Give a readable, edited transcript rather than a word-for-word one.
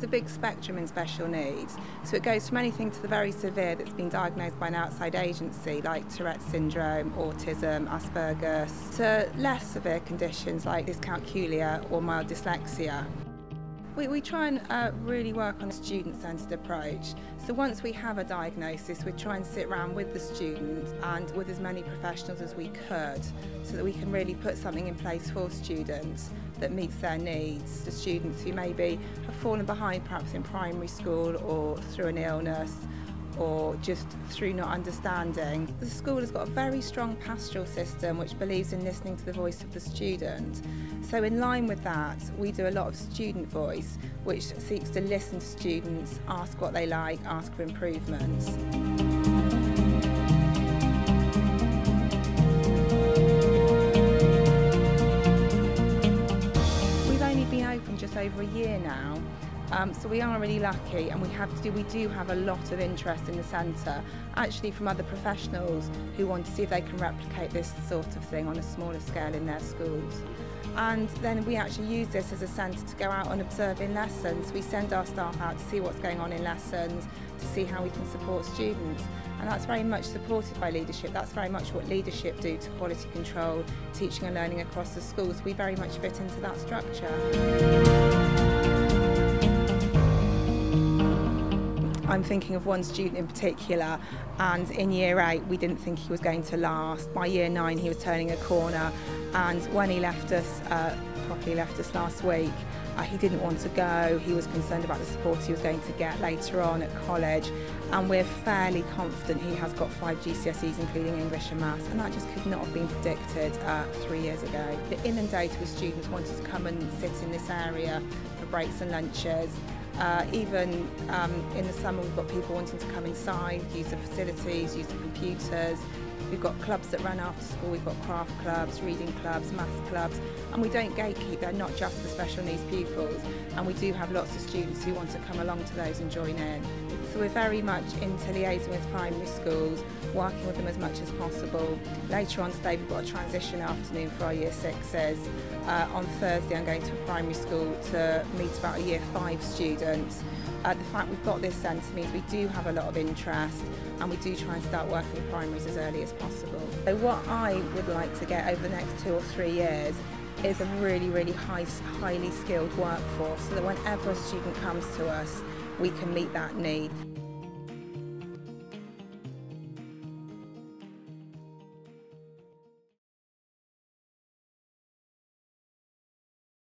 a big spectrum in special needs, so it goes from anything to the very severe that's been diagnosed by an outside agency like Tourette's syndrome, autism, Asperger's, to less severe conditions like dyscalculia or mild dyslexia. We try and really work on a student-centred approach. So once we have a diagnosis, we try and sit around with the student and with as many professionals as we could so that we can really put something in place for students that meets their needs. The students who maybe have fallen behind perhaps in primary school or through an illness or just through not understanding. The school has got a very strong pastoral system which believes in listening to the voice of the student. So in line with that, we do a lot of student voice, which seeks to listen to students, ask what they like, ask for improvements. We've only been open just over a year now. So we are really lucky, and we do have a lot of interest in the centre, actually from other professionals who want to see if they can replicate this sort of thing on a smaller scale in their schools. And then we actually use this as a centre to go out and observe in lessons. We send our staff out to see what's going on in lessons, to see how we can support students. And that's very much supported by leadership. That's very much what leadership do to quality control, teaching and learning across the schools. We very much fit into that structure. I'm thinking of one student in particular, and in year 8 we didn't think he was going to last. By year 9 he was turning a corner, and when he left us, properly left us last week, he didn't want to go. He was concerned about the support he was going to get later on at college, and we're fairly confident he has got 5 GCSEs including English and Maths, and that just could not have been predicted 3 years ago. We're inundated with students wanting to come and sit in this area for breaks and lunches. Even in the summer we've got people wanting to come inside, use the facilities, use the computers. We've got clubs that run after school, we've got craft clubs, reading clubs, maths clubs, and we don't gatekeep, they're not just for special needs pupils, and we do have lots of students who want to come along to those and join in. So we're very much into liaising with primary schools, working with them as much as possible. Later on today we've got a transition afternoon for our year 6s. On Thursday I'm going to a primary school to meet about a year 5 students. The fact we've got this centre means we do have a lot of interest, and we do try and start working with primaries as early as possible. So what I would like to get over the next 2 or 3 years is a really highly skilled workforce, so that whenever a student comes to us we can meet that need.